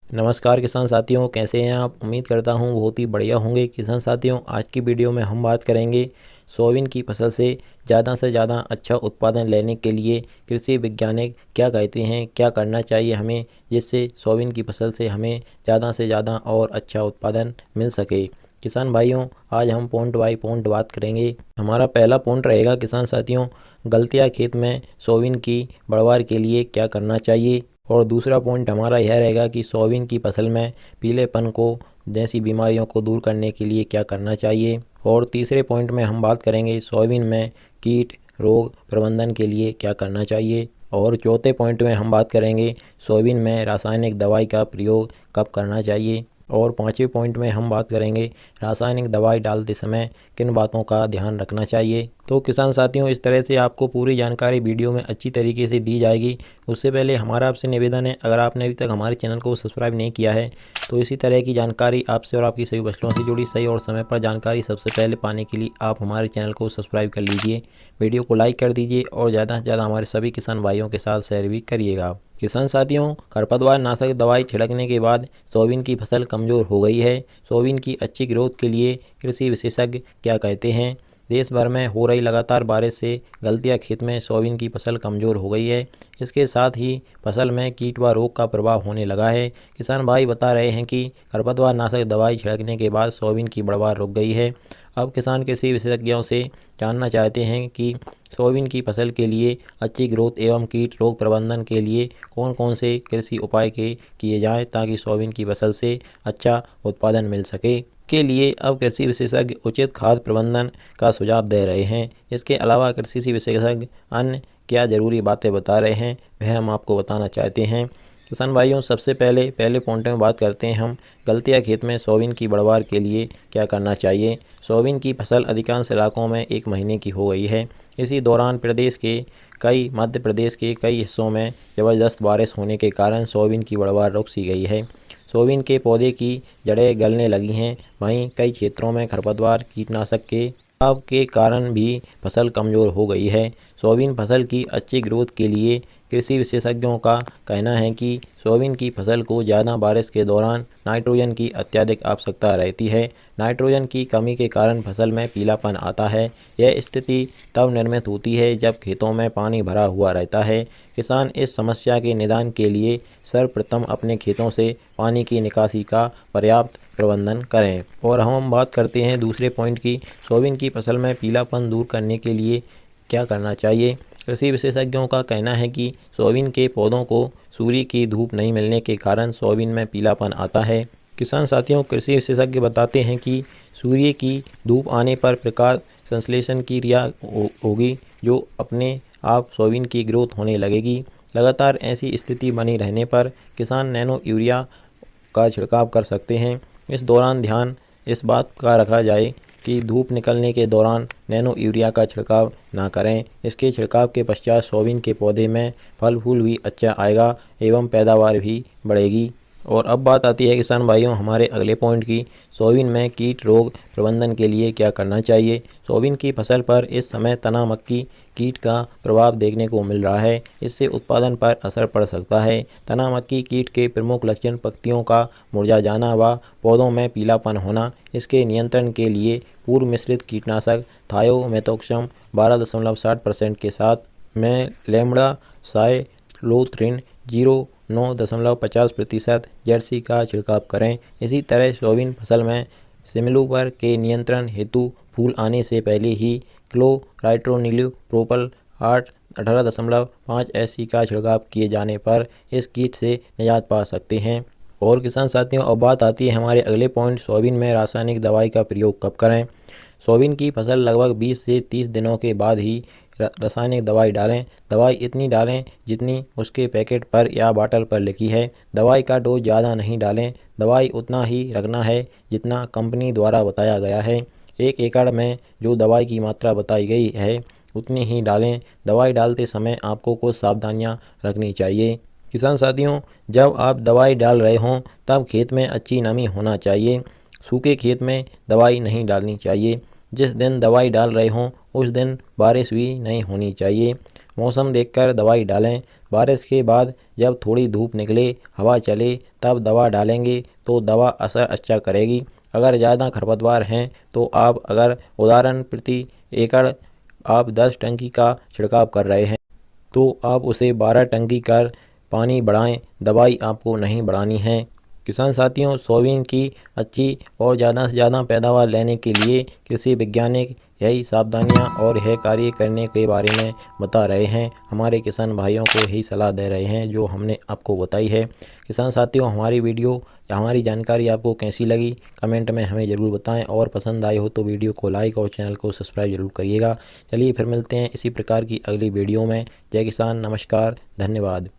नमस्कार किसान साथियों, कैसे हैं आप। उम्मीद करता हूं बहुत ही बढ़िया होंगे। किसान साथियों, आज की वीडियो में हम बात करेंगे सोयाबीन की फसल से ज़्यादा अच्छा उत्पादन लेने के लिए कृषि वैज्ञानिक क्या कहते हैं, क्या करना चाहिए हमें, जिससे सोयाबीन की फसल से हमें ज़्यादा से ज़्यादा और अच्छा उत्पादन मिल सके। किसान भाइयों, आज हम पॉइंट बाय पॉइंट बात करेंगे। हमारा पहला पॉइंट रहेगा किसान साथियों, गलतियाँ खेत में सोयाबीन की बढ़वार के लिए क्या करना चाहिए। और दूसरा पॉइंट हमारा यह रहेगा कि सोयाबीन की फसल में पीलेपन को जैसी बीमारियों को दूर करने के लिए क्या करना चाहिए। और तीसरे पॉइंट में हम बात करेंगे सोयाबीन में कीट रोग प्रबंधन के लिए क्या करना चाहिए। और चौथे पॉइंट में हम बात करेंगे सोयाबीन में रासायनिक दवाई का प्रयोग कब करना चाहिए। और पाँचवें पॉइंट में हम बात करेंगे रासायनिक दवाई डालते समय किन बातों का ध्यान रखना चाहिए। तो किसान साथियों, इस तरह से आपको पूरी जानकारी वीडियो में अच्छी तरीके से दी जाएगी। उससे पहले हमारा आपसे निवेदन है, अगर आपने अभी तक हमारे चैनल को सब्सक्राइब नहीं किया है तो इसी तरह की जानकारी आपसे और आपकी सभी फसलों से जुड़ी सही और समय पर जानकारी सबसे पहले पाने के लिए आप हमारे चैनल को सब्सक्राइब कर लीजिए, वीडियो को लाइक कर दीजिए और ज़्यादा से ज़्यादा हमारे सभी किसान भाइयों के साथ शेयर भी करिएगा। किसान साथियों, खरपतवार नाशक दवाई छिड़कने के बाद सोयाबीन की फसल कमज़ोर हो गई है। सोयाबीन की अच्छी ग्रोथ के लिए कृषि विशेषज्ञ क्या कहते हैं। देश भर में हो रही लगातार बारिश से गलतियां खेत में सोयाबीन की फसल कमज़ोर हो गई है। इसके साथ ही फसल में कीट व रोग का प्रभाव होने लगा है। किसान भाई बता रहे हैं कि खरपतवार नाशक दवाई छिड़कने के बाद सोयाबीन की बढ़वार रुक गई है। अब किसान कृषि विशेषज्ञों से जानना चाहते हैं कि सोयाबीन की फसल के लिए अच्छी ग्रोथ एवं कीट रोग प्रबंधन के लिए कौन कौन से कृषि उपाय किए जाएं ताकि सोयाबीन की फसल से अच्छा उत्पादन मिल सके। के लिए अब कृषि विशेषज्ञ उचित खाद प्रबंधन का सुझाव दे रहे हैं। इसके अलावा कृषि विशेषज्ञ अन्य क्या ज़रूरी बातें बता रहे हैं, वह हम आपको बताना चाहते हैं। किसान भाइयों, सबसे पहले पॉइंट में बात करते हैं हम गलतियाँ खेत में सोयाबीन की बढ़वार के लिए क्या करना चाहिए। सोयाबीन की फसल अधिकांश इलाकों में 1 महीने की हो गई है। इसी दौरान मध्य प्रदेश के कई हिस्सों में ज़बरदस्त बारिश होने के कारण सोयाबीन की बढ़वार रुक सी गई है। सोयाबीन के पौधे की जड़ें गलने लगी हैं। वहीं कई क्षेत्रों में खरपतवार कीटनाशक के अभाव के कारण भी फसल कमज़ोर हो गई है। सोयाबीन फसल की अच्छी ग्रोथ के लिए कृषि विशेषज्ञों का कहना है कि सोयाबीन की फसल को ज़्यादा बारिश के दौरान नाइट्रोजन की अत्यधिक आवश्यकता रहती है। नाइट्रोजन की कमी के कारण फसल में पीलापन आता है। यह स्थिति तब निर्मित होती है जब खेतों में पानी भरा हुआ रहता है। किसान इस समस्या के निदान के लिए सर्वप्रथम अपने खेतों से पानी की निकासी का पर्याप्त प्रबंधन करें। और हम बात करते हैं दूसरे पॉइंट की, सोयाबीन की फसल में पीलापन दूर करने के लिए क्या करना चाहिए। कृषि विशेषज्ञों का कहना है कि सोयाबीन के पौधों को सूर्य की धूप नहीं मिलने के कारण सोयाबीन में पीलापन आता है। किसान साथियों, कृषि विशेषज्ञ बताते हैं कि सूर्य की धूप आने पर प्रकाश संश्लेषण की क्रिया होगी, जो अपने आप सोयाबीन की ग्रोथ होने लगेगी। लगातार ऐसी स्थिति बनी रहने पर किसान नैनो यूरिया का छिड़काव कर सकते हैं। इस दौरान ध्यान इस बात का रखा जाए कि धूप निकलने के दौरान नैनो यूरिया का छिड़काव ना करें। इसके छिड़काव के पश्चात सोयाबीन के पौधे में फल फूल भी अच्छा आएगा एवं पैदावार भी बढ़ेगी। और अब बात आती है किसान भाइयों हमारे अगले पॉइंट की, सोयाबीन में कीट रोग प्रबंधन के लिए क्या करना चाहिए। सोयाबीन की फसल पर इस समय तना मक्खी कीट का प्रभाव देखने को मिल रहा है। इससे उत्पादन पर असर पड़ सकता है। तना मक्खी कीट के प्रमुख लक्षण पत्तियों का मुरझा जाना व पौधों में पीलापन होना। इसके नियंत्रण के लिए पूर्व मिश्रित कीटनाशक थायोमेथोक्सम 12.60% के साथ में लैम्ब्डा साइक्लोथ्रिन 9.50% जर्सी का छिड़काव करें। इसी तरह सोयाबीन फसल में सिमिलूपर के नियंत्रण हेतु फूल आने से पहले ही क्लोराइट्रोनिलप्रोपल 18.5 SC का छिड़काव किए जाने पर इस कीट से निजात पा सकते हैं। और किसान साथियों, अब बात आती है हमारे अगले पॉइंट, सोयाबीन में रासायनिक दवाई का प्रयोग कब करें। सोयाबीन की फसल लगभग 20 से 30 दिनों के बाद ही रासायनिक दवाई डालें। दवाई इतनी डालें जितनी उसके पैकेट पर या बाटल पर लिखी है। दवाई का डोज ज़्यादा नहीं डालें। दवाई उतना ही रखना है जितना कंपनी द्वारा बताया गया है। 1 एकड़ में जो दवाई की मात्रा बताई गई है उतनी ही डालें। दवाई डालते समय आपको कुछ सावधानियाँ रखनी चाहिए। किसान साथियों, जब आप दवाई डाल रहे हों तब खेत में अच्छी नमी होना चाहिए। सूखे खेत में दवाई नहीं डालनी चाहिए। जिस दिन दवाई डाल रहे हों उस दिन बारिश भी नहीं होनी चाहिए। मौसम देखकर दवाई डालें बारिश के बाद जब थोड़ी धूप निकले, हवा चले, तब दवा डालेंगे तो दवा असर अच्छा करेगी। अगर ज़्यादा खरपतवार हैं तो आप अगर उदाहरण प्रति एकड़ आप 10 टंकी का छिड़काव कर रहे हैं तो आप उसे 12 टंकी कर पानी बढ़ाएं, दवाई आपको नहीं बढ़ानी है। किसान साथियों, सोयाबीन की अच्छी और ज़्यादा से ज़्यादा पैदावार लेने के लिए कृषि वैज्ञानिक यही सावधानियां और यह कार्य करने के बारे में बता रहे हैं। हमारे किसान भाइयों को यही सलाह दे रहे हैं जो हमने आपको बताई है। किसान साथियों, हमारी वीडियो या हमारी जानकारी आपको कैसी लगी कमेंट में हमें ज़रूर बताएं और पसंद आई हो तो वीडियो को लाइक और चैनल को सब्सक्राइब जरूर करिएगा। चलिए फिर मिलते हैं इसी प्रकार की अगली वीडियो में। जय किसान, नमस्कार, धन्यवाद।